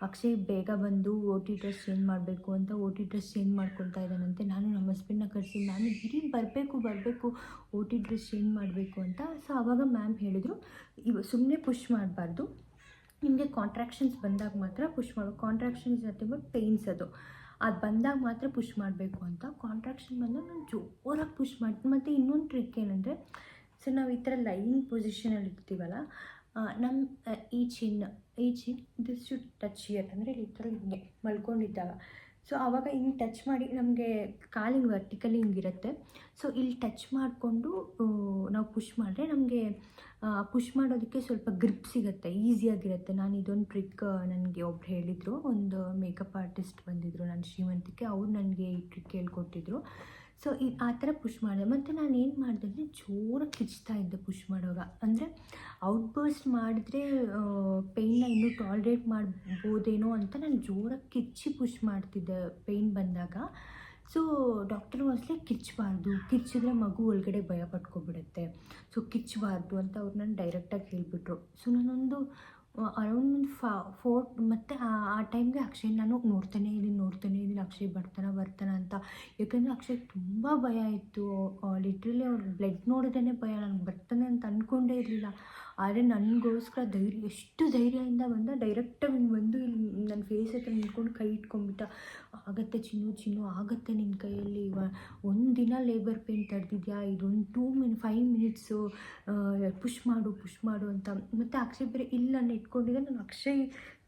ಅಕ್ಷಯ್ ಬೇಗ ಬಂದು ಓ ಟಿ ಡ್ರೆಸ್ ಚೇಂಜ್ ಮಾಡಬೇಕು ಅಂತ ಓ ಟಿ ಡ್ರೆಸ್ ಚೇಂಜ್ ಮಾಡ್ಕೊತಾ ಇದ್ದಾನಂತೆ. ನಾನು ನಮ್ಮ ಹಸ್ಬೆಂಡ್ನ ಕರೆಸಿ, ಮ್ಯಾಮ್ ಇರಿ ಬರಬೇಕು ಓ ಟಿ ಡ್ರೆಸ್ ಚೇಂಜ್ ಮಾಡಬೇಕು ಅಂತ. ಸೊ ಆವಾಗ ಮ್ಯಾಮ್ ಹೇಳಿದರು, ಸುಮ್ಮನೆ ಪುಷ್ ಮಾಡಬಾರ್ದು, ನಿಮಗೆ ಕಾಂಟ್ರಾಕ್ಷನ್ಸ್ ಬಂದಾಗ ಮಾತ್ರ ಪುಷ್ ಮಾಡಬೇಕು. ಕಾಂಟ್ರಾಕ್ಷನ್ಸ್ ಜೊತೆ ಬಟ್ ಪೇಯ್ನ್ಸ್ ಅದು ಬಂದಾಗ ಮಾತ್ರ ಪುಷ್ ಮಾಡಬೇಕು ಅಂತ. ಕಾಂಟ್ರಾಕ್ಷನ್ ಬಂದಾಗ ನಾನು ಜೋರಾಗಿ ಪುಷ್ ಮಾಡ್ತೀನಿ. ಮತ್ತು ಇನ್ನೊಂದು ಟ್ರಿಕ್ ಏನಂದರೆ, ಸೊ ನಾವು ಈ ಥರ ಲೈನ್ ಪೊಸಿಷನಲ್ಲಿ ಇರ್ತೀವಲ್ಲ, ನಮ್ಮ ಈ ಚಿನ್ ದಿಸ್ ಶುಡ್ ಟಚ್ ಹಿಯರ್, ಅಂದರೆ ಈ ಥರ ಹಿಂಗೆ ಮಲ್ಕೊಂಡಿದ್ದಾಗ. ಸೊ ಆವಾಗ ಹಿಂಗೆ ಟಚ್ ಮಾಡಿ ನಮಗೆ ಕಾಲಿಂಗ್ ವರ್ಟಿಕಲಿ ಹಿಂಗಿರುತ್ತೆ. ಸೊ ಇಲ್ಲಿ ಟಚ್ ಮಾಡಿಕೊಂಡು ನಾವು ಪುಷ್ ಮಾಡಿದ್ರೆ ನಮಗೆ ಪುಷ್ ಮಾಡೋದಕ್ಕೆ ಸ್ವಲ್ಪ ಗ್ರಿಪ್ ಸಿಗುತ್ತೆ, ಈಸಿಯಾಗಿರುತ್ತೆ. ನಾನು ಇದೊಂದು ಟ್ರಿಕ್ ನನಗೆ ಒಬ್ರು ಹೇಳಿದರು, ಒಂದು ಮೇಕಪ್ ಆರ್ಟಿಸ್ಟ್ ಬಂದಿದ್ದರು ನನ್ನ ಶ್ರೀಮಂತಿಕೆ, ಅವ್ರು ನನಗೆ ಈ ಟ್ರಿಕ್ ಹೇಳ್ಕೊಟ್ಟಿದ್ರು. ಸೊ ಆ ಥರ ಪುಷ್ ಮಾಡಿದೆ. ಮತ್ತು ನಾನು ಏನು ಮಾಡಿದೆ ಅಂದರೆ ಜೋರಾಗಿ ಕಿಚ್ತಾ ಇದ್ದೆ ಪುಷ್ ಮಾಡುವಾಗ. ಅಂದರೆ ಔಟ್ಬರ್ಸ್ಟ್ ಮಾಡಿದ್ರೆ ಪೇಯ್ನ ಇನ್ನೂ ಟಾಲ್ರೇಟ್ ಮಾಡ್ಬೋದೇನೋ ಅಂತ ನಾನು ಜೋರಾಗಿ ಕಿಚ್ಚಿ ಪುಷ್ ಮಾಡ್ತಿದ್ದೆ ಪೇಯ್ನ್ ಬಂದಾಗ. ಸೊ ಡಾಕ್ಟರ್ ವಾಸ್ಲೆ ಕಿಚ್ಚಿದ್ರೆ ಮಗು ಒಳಗಡೆ ಭಯ ಪಟ್ಕೊಬಿಡುತ್ತೆ, ಸೊ ಕಿಚ್ಚಬಾರ್ದು ಅಂತ ಅವ್ರು ನಾನು ಡೈರೆಕ್ಟಾಗಿ ಹೇಳಿಬಿಟ್ರು. ಸೊ ನಾನೊಂದು ಅರೌಂಡ್ 4 ಮತ್ತು ಆ ಟೈಮ್ಗೆ ಅಕ್ಷಯ್ ನಾನು ನೋಡ್ತಾನೇ ಇದ್ದೀನಿ ಅಕ್ಷಯ್ ಬರ್ತಾನ ಅಂತ. ಯಾಕಂದರೆ ಅಕ್ಷಯ್ ತುಂಬ ಭಯ ಇತ್ತು. ಲಿಟ್ರಲಿ ಅವ್ರು ಬ್ಲಡ್ ನೋಡಿದ್ರೇ ಭಯ. ನನಗೆ ಬರ್ತಾನೆ ಅಂತ ಅಂದ್ಕೊಂಡೇ ಇರಲಿಲ್ಲ. ಆದರೆ ನನಗೋಸ್ಕರ ಎಷ್ಟು ಧೈರ್ಯದಿಂದ ಬಂದ, ಡೈರೆಕ್ಟಾಗಿ ಬಂದು ಇಲ್ಲಿ ನನ್ನ ಫೇಸ್ ಹತ್ರ ನಿಂತ್ಕೊಂಡು ಕೈ ಇಟ್ಕೊಂಡ್ಬಿಟ್ಟ. ಆಗುತ್ತೆ ಚಿನ್ನು ಆಗುತ್ತೆ ನಿನ್ನ ಕೈಯಲ್ಲಿ, ಒಂದಿನ ಲೇಬರ್ ಪೇಯ್ನ್ ತಡೆದಿದ್ಯಾ, ಇದೊಂದು 5 ಮಿನಿಟ್ಸು ಪುಷ್ ಮಾಡು ಅಂತ. ಮತ್ತು ಅಕ್ಷಯ್ ಬೇರೆ ಇಲ್ಲಿ ನಾನು ಇಟ್ಕೊಂಡಿದ್ದೆ, ನಾನು ಅಕ್ಷಯ್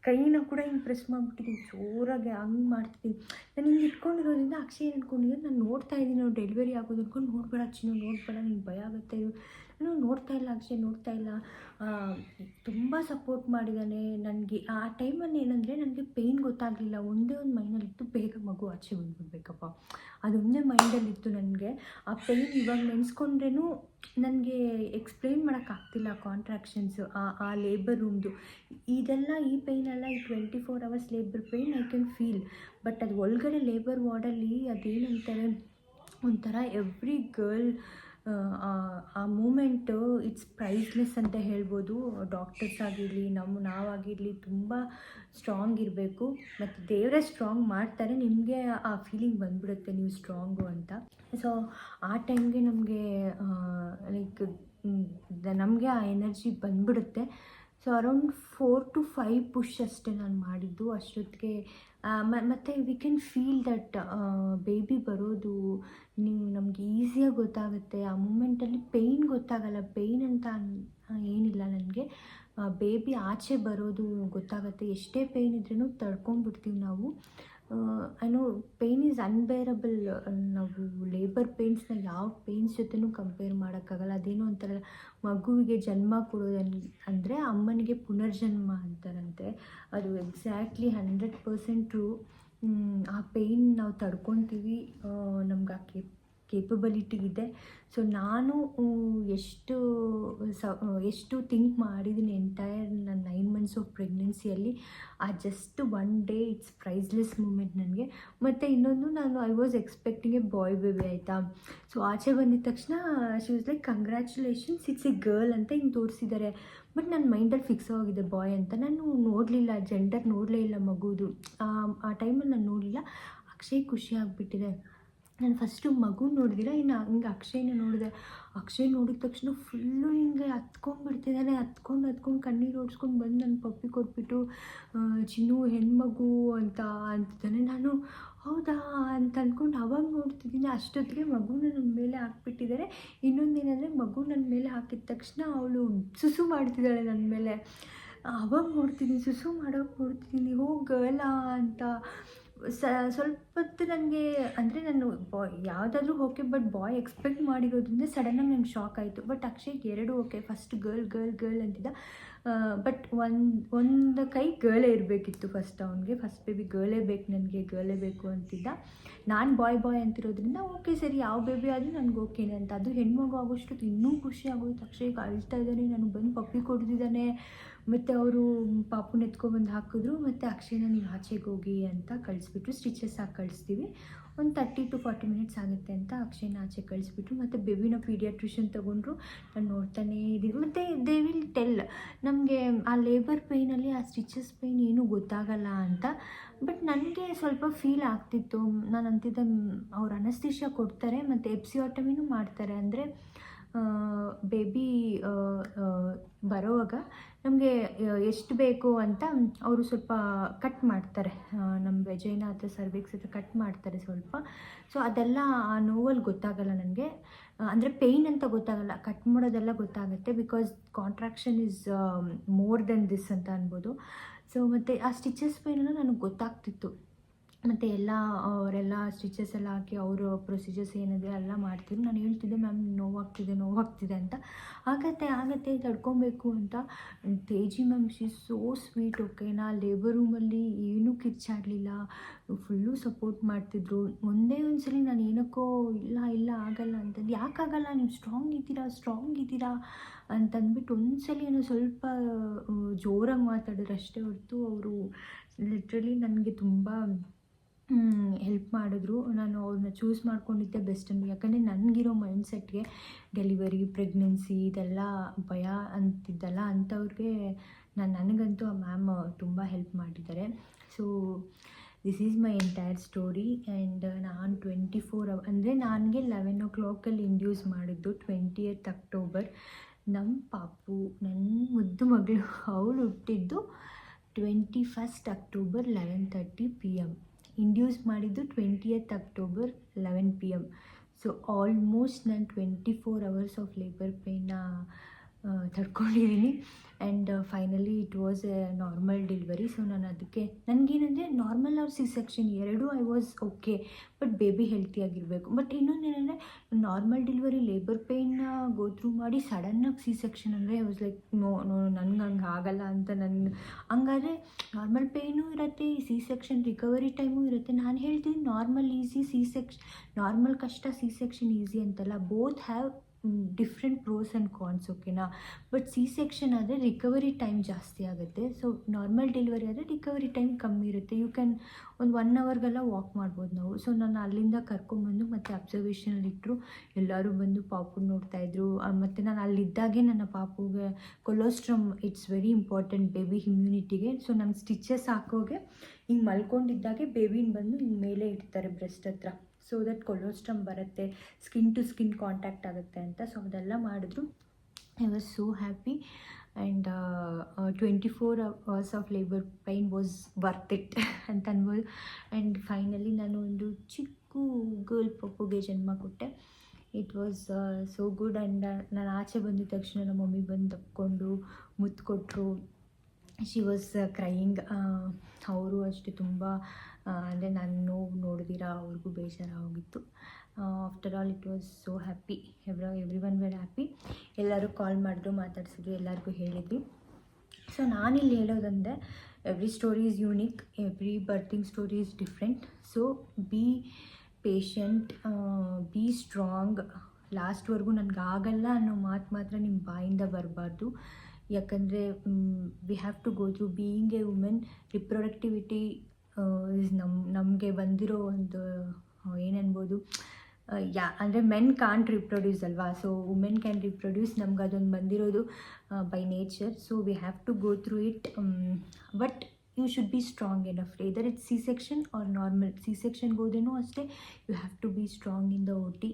ಕೈನ ಕೂಡ ಹಿಂಗೆ ಪ್ರೆಸ್ ಮಾಡಿಬಿಟ್ಟಿದ್ದೀನಿ, ಜೋರಾಗಿ ಹಂಗೆ ಮಾಡ್ತಿದ್ದೀನಿ. ನಾನು ಹಿಂಗೆ ಇಟ್ಕೊಂಡಿರೋದ್ರಿಂದ ಅಕ್ಷಯ್ ಏನು ಅಂದ್ಕೊಂಡಿದ್ದೆ, ನಾನು ನೋಡ್ತಾ ಇದ್ದೀನಿ ಅವ್ರು ಡೆಲಿವರಿ ಆಗೋದು ಅಂದ್ಕೊಂಡು, ನೋಡಬೇಡ ಚಿನ್ನು ನೋಡಬೇಡ, ನಿಂಗೆ ಭಯ ಆಗುತ್ತೆ. ನಾನು ನೋಡ್ತಾ ಇಲ್ಲ ಅಕ್ಷಯ್, ನೋಡ್ತಾ ಇಲ್ಲ. ತುಂಬ ಸಪೋರ್ಟ್ ಮಾಡಿದ್ದಾನೆ ನನಗೆ. ಆ ಟೈಮಲ್ಲಿ ಏನಂದರೆ ನನಗೆ ಪೇಯ್ನ್ ಗೊತ್ತಾಗಲಿಲ್ಲ, ಒಂದೇ ಒಂದು ಮೈಂಡಲ್ಲಿತ್ತು, ಬೇಗ ಮಗು ಆಚೆ ಬಂದುಬಿಡ್ಬೇಕಪ್ಪ, ಅದೊಂದೇ ಮೈಂಡಲ್ಲಿತ್ತು ನನಗೆ. ಆ ಪೇಯ್ನ್ ಇವಾಗ ನೆನೆಸ್ಕೊಂಡ್ರೂ ನನಗೆ ಎಕ್ಸ್ಪ್ಲೇನ್ ಮಾಡೋಕ್ಕಾಗ್ತಿಲ್ಲ. ಕಾಂಟ್ರಾಕ್ಷನ್ಸು, ಆ ಲೇಬರ್ ರೂಮ್ದು ಇದೆಲ್ಲ, ಈ ಪೇಯ್ನೆಲ್ಲ, ಈ 24 hours labour pain I can feel. But ಅದು ಒಳಗಡೆ ಲೇಬರ್ ವಾರ್ಡಲ್ಲಿ ಅದೇನಂತಾರೆ, ಒಂಥರ ಎವ್ರಿ ಗರ್ಲ್ ಆ ಮೂಮೆಂಟು ಇಟ್ಸ್ ಪ್ರೈಸ್ಲೆಸ್ ಅಂತ ಹೇಳ್ಬೋದು. ಡಾಕ್ಟರ್ಸ್ ಆಗಿರಲಿ, ನಾವಾಗಿರಲಿ ತುಂಬ ಸ್ಟ್ರಾಂಗ್ ಇರಬೇಕು. ಮತ್ತು ದೇವರೇ ಸ್ಟ್ರಾಂಗ್ ಮಾಡ್ತಾರೆ, ನಿಮಗೆ ಆ ಫೀಲಿಂಗ್ ಬಂದ್ಬಿಡುತ್ತೆ ನೀವು ಸ್ಟ್ರಾಂಗು ಅಂತ. ಸೊ ಆ ಟೈಮ್ಗೆ ನಮಗೆ ಲೈಕ್ ನಮಗೆ ಆ ಎನರ್ಜಿ ಬಂದ್ಬಿಡುತ್ತೆ. ಸೊ ಅರೌಂಡ್ 4 to 5 ಪುಷ್ ಅಷ್ಟೇ ನಾನು ಮಾಡಿದ್ದು. ಅಷ್ಟೊತ್ತಿಗೆ ಮತ್ತು we can feel that baby ಬರೋದು ನಮಗೆ ಈಸಿಯಾಗಿ ಗೊತ್ತಾಗುತ್ತೆ. ಆ ಮೂಮೆಂಟಲ್ಲಿ ಪೇಯ್ನ್ ಗೊತ್ತಾಗಲ್ಲ, ಪೇಯ್ನ್ ಅಂತ ಏನಿಲ್ಲ ನನಗೆ. ಬೇಬಿ ಆಚೆ ಬರೋದು ಗೊತ್ತಾಗುತ್ತೆ. ಎಷ್ಟೇ ಪೇಯ್ನ್ ಇದ್ರೂ ತಡ್ಕೊಂಡ್ಬಿಡ್ತೀವಿ ನಾವು. I know pain is unbearable. ನಾವು ಲೇಬರ್ ಪೇಯ್ನ್ಸ್ನ ಯಾವ ಪೇಯ್ನ್ಸ್ ಜೊತೆನೂ ಕಂಪೇರ್ ಮಾಡೋಕ್ಕಾಗಲ್ಲ. ಅದೇನೋ ಒಂಥರ ಮಗುವಿಗೆ ಜನ್ಮ ಕೊಡೋದು ಅಂದರೆ ಅಮ್ಮನಿಗೆ ಪುನರ್ಜನ್ಮ ಅಂತಾರಂತೆ. ಅದು ಎಕ್ಸಾಕ್ಟ್ಲಿ 100% ಟ್ರೂ. ಆ ಪೇಯ್ನ್ ನಾವು ತಡ್ಕೊತೀವಿ, ನಮ್ಗೆ ಆ ಕೇಪಬಿಲಿಟಿ ಇದೆ. ಸೊ ನಾನು ಎಷ್ಟು ಥಿಂಕ್ ಮಾಡಿದ್ದೀನಿ ಎಂಟೈರ್ ನನ್ನ 9 months ಆಫ್ ಪ್ರೆಗ್ನೆನ್ಸಿಯಲ್ಲಿ. ಆ just 1 day it's priceless moment ನನಗೆ. ಮತ್ತು ಇನ್ನೊಂದು, I was expecting a boy baby ಆಯಿತಾ. ಸೊ ಆಚೆ ಬಂದಿದ ತಕ್ಷಣ she was like congratulations it's a girl ಅಂತ ಹಿಂಗೆ ತೋರಿಸಿದ್ದಾರೆ. ಬಟ್ ನನ್ನ ಮೈಂಡಲ್ಲಿ ಫಿಕ್ಸ್ ಆಗಿದೆ ಬಾಯ್ ಅಂತ. ನಾನು ನೋಡಲಿಲ್ಲ, ಜೆಂಡರ್ ನೋಡಲೇ ಇಲ್ಲ ಮಗುದು. ಆ ಟೈಮಲ್ಲಿ ನಾನು ನೋಡಲಿಲ್ಲ. ಅಕ್ಷಯ್ ಖುಷಿ ಆಗಿಬಿಟ್ಟಿದೆ. ನಾನು ಫಸ್ಟು ಮಗು ನೋಡಿದಿರ, ಇನ್ನು ಹಿಂಗೆ ಅಕ್ಷಯ್ನ ನೋಡಿದೆ. ಅಕ್ಷಯ್ ನೋಡಿದ ತಕ್ಷಣ ಫುಲ್ಲು ಹಿಂಗೆ ಹತ್ಕೊಂಡ್ಬಿಡ್ತಿದ್ದಾನೆ. ಹತ್ಕೊಂಡು ಕಣ್ಣೀರು ಓಡಿಸ್ಕೊಂಡು ಬಂದು ನನ್ನ ಪಪ್ಪಿ ಕೊಟ್ಬಿಟ್ಟು, ಚಿನ್ನು ಹೆಣ್ಮಗು ಅಂತಿದ್ದಾನೆ. ನಾನು ಹೌದಾ ಅಂತ ಅಂದ್ಕೊಂಡು ಅವಾಗ ನೋಡ್ತಿದ್ದೀನಿ. ಅಷ್ಟೊತ್ತಿಗೆ ಮಗುನ ನನ್ನ ಮೇಲೆ ಹಾಕ್ಬಿಟ್ಟಿದ್ದಾರೆ. ಇನ್ನೊಂದೇನೆಂದರೆ, ಮಗು ನನ್ನ ಮೇಲೆ ಹಾಕಿದ ತಕ್ಷಣ ಅವಳು ಸುಸು ಮಾಡ್ತಿದ್ದಾಳೆ ನನ್ನ ಮೇಲೆ. ಅವಾಗ ನೋಡ್ತಿದ್ದೀನಿ, ಸುಸು ಮಾಡೋಕೆ ನೋಡ್ತಿದ್ದೀನಿ, ಗರ್ಲಾ ಅಂತ. ಸ್ವಲ್ಪ ಹೊತ್ತು ನನಗೆ ಅಂದರೆ ನಾನು ಯಾವುದಾದ್ರೂ ಓಕೆ, ಬಟ್ ಬಾಯ್ ಎಕ್ಸ್ಪೆಕ್ಟ್ ಮಾಡಿರೋದ್ರಿಂದ ಸಡನ್ನಾಗಿ ನಂಗೆ ಶಾಕ್ ಆಯಿತು. ಬಟ್ ಅಕ್ಷಯ್ಗೆ ಎರಡು ಓಕೆ. ಫಸ್ಟ್ ಗರ್ಲ್ ಅಂತಿದ್ದ, ಬಟ್ ಒಂದು ಕೈ ಗರ್ಲೇ ಇರಬೇಕಿತ್ತು ಫಸ್ಟ್. ಅವನಿಗೆ ಫಸ್ಟ್ ಬೇಬಿ ಗರ್ಲೇ ಬೇಕು ಅಂತಿದ್ದ. ನಾನು ಬಾಯ್ ಅಂತಿರೋದ್ರಿಂದ ಓಕೆ ಸರಿ, ಯಾವ ಬೇಬಿ ಆದರೂ ನನಗೆ ಓಕೆನೆ ಅಂತ. ಅದು ಹೆಣ್ಮಗು ಆಗೋಷ್ಟು ಇನ್ನೂ ಖುಷಿ ಆಗೋಯ್ತು. ಅಕ್ಷಯ್ಗೆ ಅಳ್ತಾ ಇದ್ದಾನೆ, ನನಗೆ ಬಂದು ಪಪ್ಪಿ ಕೊಡ್ತಿದ್ದಾನೆ. ಮತ್ತು ಅವರು ಪಾಪುನ ಎತ್ಕೊಬಂದು ಹಾಕಿದ್ರು. ಮತ್ತು ಅಕ್ಷಯ್ನ ನೀವು ಆಚೆಗೆ ಹೋಗಿ ಅಂತ ಕಳಿಸ್ಬಿಟ್ರು. ಸ್ಟಿಚಸ್ ಹಾಕಿ ಕಳಿಸ್ತೀವಿ, ಒಂದು 30 to 40 ಮಿನಿಟ್ಸ್ ಆಗುತ್ತೆ ಅಂತ ಅಕ್ಷಯ್ನ ಆಚೆ ಕಳಿಸ್ಬಿಟ್ರು. ಮತ್ತು ಬೇಬಿನ ಪೀಡಿಯಾಟ್ರಿಷನ್ ತೊಗೊಂಡ್ರು. ನಾನು ನೋಡ್ತಾನೇ ಇದ್ದೀನಿ. ಮತ್ತು ದೇ ವಿಲ್ ಟೆಲ್ ನಮಗೆ ಆ ಲೇಬರ್ ಪೇಯ್ನಲ್ಲಿ ಆ ಸ್ಟಿಚಸ್ ಪೇಯ್ನ್ ಏನೂ ಗೊತ್ತಾಗಲ್ಲ ಅಂತ. ಬಟ್ ನನಗೆ ಸ್ವಲ್ಪ ಫೀಲ್ ಆಗ್ತಿತ್ತು. ನಾನು ಅಂತಿದ್ದೆ ಅವ್ರು ಅನಸ್ತೀಶಿಯಾ ಕೊಡ್ತಾರೆ ಮತ್ತು ಎಪ್ಸಿಯೋಟಮಿನೂ ಮಾಡ್ತಾರೆ. ಅಂದರೆ ಬೇಬಿ ಬರೋವಾಗ ನಮಗೆ ಎಷ್ಟು ಬೇಕು ಅಂತ ಅವರು ಸ್ವಲ್ಪ ಕಟ್ ಮಾಡ್ತಾರೆ, ನಮ್ಮ ವೆಜೈನ ಅಥವಾ ಸರ್ವಿಕ್ಸ್ ಹತ್ರ ಕಟ್ ಮಾಡ್ತಾರೆ ಸ್ವಲ್ಪ. ಸೊ ಅದೆಲ್ಲ ಆ ನೋವಲ್ಲಿ ಗೊತ್ತಾಗಲ್ಲ ನನಗೆ, ಅಂದರೆ ಪೇಯ್ನ್ ಅಂತ ಗೊತ್ತಾಗಲ್ಲ, ಕಟ್ ಮಾಡೋದೆಲ್ಲ ಗೊತ್ತಾಗುತ್ತೆ. Because contraction is more than this ಅಂತ ಅನ್ಬೋದು. ಸೊ ಮತ್ತು ಆ ಸ್ಟಿಚಸ್ ಪೇಯ್ನನ್ನು ನನಗೆ ಗೊತ್ತಾಗ್ತಿತ್ತು. ಮತ್ತು ಅವರೆಲ್ಲ ಸ್ಟಿಚಸ್ ಎಲ್ಲ ಹಾಕಿ ಅವರು ಪ್ರೊಸೀಜರ್ಸ್ ಏನಿದೆ ಎಲ್ಲ ಮಾಡ್ತಿದ್ರು. ನಾನು ಹೇಳ್ತಿದ್ದೆ ಮ್ಯಾಮ್ ನೋವಾಗ್ತಿದೆ ಅಂತ. ಆಗತ್ತೆ ತಡ್ಕೊಬೇಕು ಅಂತ. ತೇಜಿ ಮ್ಯಾಮ್ ಶಿ ಸೋ ಸ್ವೀಟ್. ಓಕೆನಾ, ಲೇಬರ್ ರೂಮಲ್ಲಿ ಏನೂ ಕಿರ್ಚಾಡಲಿಲ್ಲ, ಫುಲ್ಲು ಸಪೋರ್ಟ್ ಮಾಡ್ತಿದ್ರು. ಒಂದೇ ಒಂದ್ಸಲಿ ನಾನು ಏನಕ್ಕೋ ಇಲ್ಲ ಆಗಲ್ಲ ಅಂತಂದು, ಯಾಕಾಗಲ್ಲ, ನೀವು ಸ್ಟ್ರಾಂಗ್ ಇದ್ದೀರಾ ಅಂತಂದ್ಬಿಟ್ಟು ಒಂದ್ಸಲಿ ಏನೋ ಸ್ವಲ್ಪ ಜೋರಾಗಿ ಮಾತಾಡಿದ್ರು ಅಷ್ಟೇ ಹೊರತು ಅವರು ಲಿಟ್ರಲಿ ನನಗೆ ತುಂಬ ಹೆಲ್ಪ್ ಮಾಡಿದ್ರು. ನಾನು ಅವ್ರನ್ನ ಚೂಸ್ ಮಾಡ್ಕೊಂಡಿದ್ದೆ ಬೆಸ್ಟ್ ಅಂತ. ಯಾಕಂದರೆ ನನಗಿರೋ ಮೈಂಡ್ಸೆಟ್ಗೆ ಡೆಲಿವರಿ, ಪ್ರೆಗ್ನೆನ್ಸಿ ಇದೆಲ್ಲ ಭಯ ಅಂತಿದ್ದಲ್ಲ, ಅಂಥವ್ರಿಗೆ ನನಗಂತೂ ಆ ಮ್ಯಾಮ್ ತುಂಬ ಹೆಲ್ಪ್ ಮಾಡಿದ್ದಾರೆ. So this is my entire story. And ನಾನು 24 hours ಅಂದರೆ ನನಗೆ 11 o'clock ಇಂಡ್ಯೂಸ್ ಮಾಡಿದ್ದು 20th October. ನಮ್ಮ ಪಾಪು, ನನ್ನ ಮುದ್ದು ಮಗಳು, ಅವಳು ಹುಟ್ಟಿದ್ದು 21st October 11:30 PM. ಇಂಡ್ಯೂಸ್ ಮಾಡಿದ್ದು 20th October 11 PM. So almost ನಾನು 24 hours ಆಫ್ ಲೇಬರ್ ಪೇಯ್ನ ತಡ್ಕೊಂಡಿದ್ದೀನಿ. And finally it was a normal delivery. So ನಾನು ಅದಕ್ಕೆ ನನಗೇನಂದರೆ ನಾರ್ಮಲ್ ಆರ್ ಸಿ ಸೆಕ್ಷನ್ ಎರಡೂ I was okay, but baby ಹೆಲ್ತಿಯಾಗಿರಬೇಕು. ಬಟ್ ಇನ್ನೊಂದೇನೆಂದರೆ ನಾರ್ಮಲ್ ಡೆಲಿವರಿ ಲೇಬರ್ ಪೇಯ್ನ ಗೋ ಥ್ರೂ ಮಾಡಿ ಸಡನ್ನಾಗಿ ಸಿ ಸೆಕ್ಷನ್ ಅಂದರೆ ಐ ವಾಸ್ ಲೈಕ್ ನೋ ನನಗೆ ಹಂಗೆ ಆಗಲ್ಲ ಅಂತ. ಹಂಗಾದರೆ ನಾರ್ಮಲ್ ಪೇಯ್ನೂ ಇರುತ್ತೆ, ಸಿ ಸೆಕ್ಷನ್ ರಿಕವರಿ ಟೈಮು ಇರುತ್ತೆ. ನಾನು ಹೇಳ್ತೀನಿ ನಾರ್ಮಲ್ ಈಸಿ, ನಾರ್ಮಲ್ ಕಷ್ಟ, ಸಿ ಸೆಕ್ಷನ್ ಈಸಿ ಅಂತಲ್ಲ. Both have different pros and cons. ಓಕೆನಾ, ಬಟ್ ಸಿ ಸೆಕ್ಷನ್ ಆದರೆ ರಿಕವರಿ ಟೈಮ್ ಜಾಸ್ತಿ ಆಗುತ್ತೆ. ಸೊ ನಾರ್ಮಲ್ ಡೆಲಿವರಿ ಆದರೆ ರಿಕವರಿ ಟೈಮ್ ಕಮ್ಮಿ ಇರುತ್ತೆ. ಯು ಕ್ಯಾನ್ ಒಂದು 1 hourಗೆಲ್ಲ ವಾಕ್ ಮಾಡ್ಬೋದು ನಾವು. ಸೊ ನಾನು ಅಲ್ಲಿಂದ ಕರ್ಕೊಂಬಂದು ಮತ್ತು ಅಬ್ಸರ್ವೇಷನಲ್ಲಿ ಇಟ್ಟರು. ಎಲ್ಲರೂ ಬಂದು ಪಾಪು ನೋಡ್ತಾಯಿದ್ರು. ಮತ್ತು ನಾನು ಅಲ್ಲಿದ್ದಾಗೆ ನನ್ನ ಪಾಪುಗೆ colostrum it's very important baby ಇಮ್ಯುನಿಟಿಗೆ. ಸೊ ನಂಗೆ ಸ್ಟಿಚಸ್ ಹಾಕೋಗೆ ಹಿಂಗೆ ಮಲ್ಕೊಂಡಿದ್ದಾಗೆ ಬೇಬಿನ ಬಂದು ಹಿಂಗೆ ಮೇಲೆ ಇಡ್ತಾರೆ ಬ್ರೆಸ್ಟ್ ಹತ್ರ. ಸೊ ದಟ್ ಕೊಲೋಸ್ಟ್ರಮ್ ಬರುತ್ತೆ, ಸ್ಕಿನ್ ಟು ಸ್ಕಿನ್ ಕಾಂಟ್ಯಾಕ್ಟ್ ಆಗುತ್ತೆ ಅಂತ. ಸೊ ಅದೆಲ್ಲ ಮಾಡಿದ್ರು. I was so happy. And 24 hours of labour pain was worth it ಅಂತ ಅನ್ಬೋದು. ಆ್ಯಂಡ್ ಫೈನಲಿ ನಾನು ಒಂದು ಚಿಕ್ಕ ಗರ್ಲ್ ಪಪ್ಪುಗೆ ಜನ್ಮ ಕೊಟ್ಟೆ. It was so good. And ನಾನು ಆಚೆ ಬಂದಿದ ತಕ್ಷಣ ನಮ್ಮ ಮಮ್ಮಿ ಬಂದು ತಕ್ಕೊಂಡು ಮುತ್ತು ಕೊಟ್ಟರು. She was crying. ಅವರು ಅಷ್ಟೇ ತುಂಬ ಅಂದರೆ ನಾನು ನೋವು ನೋಡಿದಿರ ಅವ್ರಿಗೂ ಬೇಜಾರಾಗೋಗಿತ್ತು. After all it was so happy. Everyone were happy. ಎಲ್ಲರೂ ಕಾಲ್ ಮಾಡಿದ್ರು, ಮಾತಾಡ್ಸಿದ್ರು, ಎಲ್ಲರಿಗೂ ಹೇಳಿದ್ವಿ. ಸೊ ನಾನಿಲ್ಲಿ ಹೇಳೋದಂದರೆ every story is unique, every birthing story is different. So be patient, be strong. ಲಾಸ್ಟ್ವರೆಗೂ ನನಗಾಗಲ್ಲ ಅನ್ನೋ ಮಾತು ಮಾತ್ರ ನಿಮ್ಮ ಬಾಯಿಂದ ಬರಬಾರ್ದು. ಯಾಕಂದರೆ we have to go through being a women. Reproductivity is ನಮಗೆ ಬಂದಿರೋ ಒಂದು ಏನನ್ಬೋದು, ಅಂದರೆ ಮೆನ್ ಕಾಂಟ್ ರಿಪ್ರೊಡ್ಯೂಸ್ ಅಲ್ವಾ. So women can reproduce. ನಮ್ಗೆ ಅದೊಂದು ಬಂದಿರೋದು by nature. So we have to go through it. But you should be strong enough. Either it's C section or normal. C ಸೆಕ್ಷನ್ಗೆ ಹೋದ್ರೂ ಅಷ್ಟೇ you have to be strong in the OT.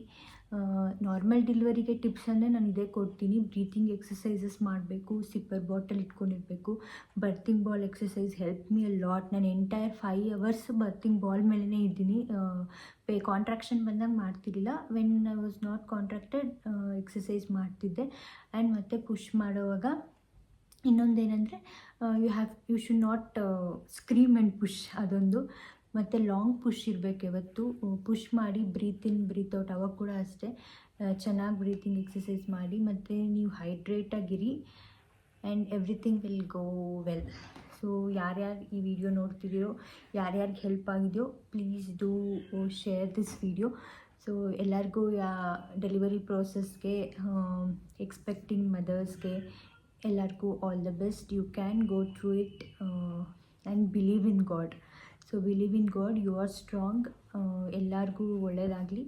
Normal ಡೆಲಿವರಿಗೆ tips ಅಂದರೆ ನಾನು ಇದೇ ಕೊಡ್ತೀನಿ. Breathing exercises ಮಾಡಬೇಕು, sipper bottle ಇಟ್ಕೊಂಡಿರಬೇಕು. Birthing ball exercise help me a lot. ನಾನು ಎಂಟೈರ್ 5 hours ಬರ್ತಿಂಗ್ ಬಾಲ್ ಮೇಲೇ ಇದ್ದೀನಿ. ಕಾಂಟ್ರಾಕ್ಷನ್ ಬಂದಾಗ ಮಾಡ್ತಿರಲಿಲ್ಲ. When I was not contracted exercise ಮಾಡ್ತಿದ್ದೆ. ಆ್ಯಂಡ್ ಮತ್ತು ಪುಷ್ ಮಾಡುವಾಗ ಇನ್ನೊಂದೇನೆಂದರೆ you should not scream and push. ಅದೊಂದು ಮತ್ತು ಲಾಂಗ್ ಪುಷ್ ಇರಬೇಕು ಯಾವತ್ತು. ಪುಷ್ ಮಾಡಿ ಬ್ರೀತ್ ಇನ್ ಬ್ರೀತ್ ಔಟ್, ಅವಾಗ ಕೂಡ ಅಷ್ಟೇ ಚೆನ್ನಾಗಿ ಬ್ರೀತಿಂಗ್ ಎಕ್ಸಸೈಸ್ ಮಾಡಿ. ಮತ್ತು ನೀವು ಹೈಡ್ರೇಟಾಗಿರಿ and everything will go well. So ಯಾರ್ಯಾರು ಈ ವಿಡಿಯೋ ನೋಡ್ತಿದ್ದೀರೋ, ಯಾರ್ಯಾರಿಗೆ ಹೆಲ್ಪ್ ಆಗಿದೆಯೋ, please do share this video. So ಎಲ್ಲರಿಗೂ ಡೆಲಿವರಿ ಪ್ರೋಸೆಸ್ಗೆ ಎಕ್ಸ್ಪೆಕ್ಟಿಂಗ್ ಮದರ್ಸ್ಗೆ ಎಲ್ಲರಿಗೂ all the best. You can go through it and believe in God. So believe in God, you are strong. ಎಲ್ಲರಿಗೂ ಒಳ್ಳೆಯದಾಗಲಿ.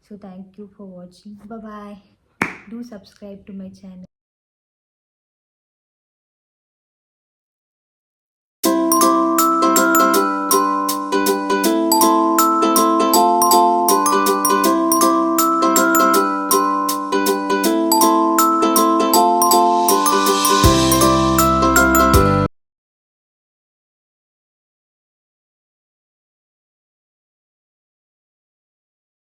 So thank you for watching. Bye. Do subscribe to my channel.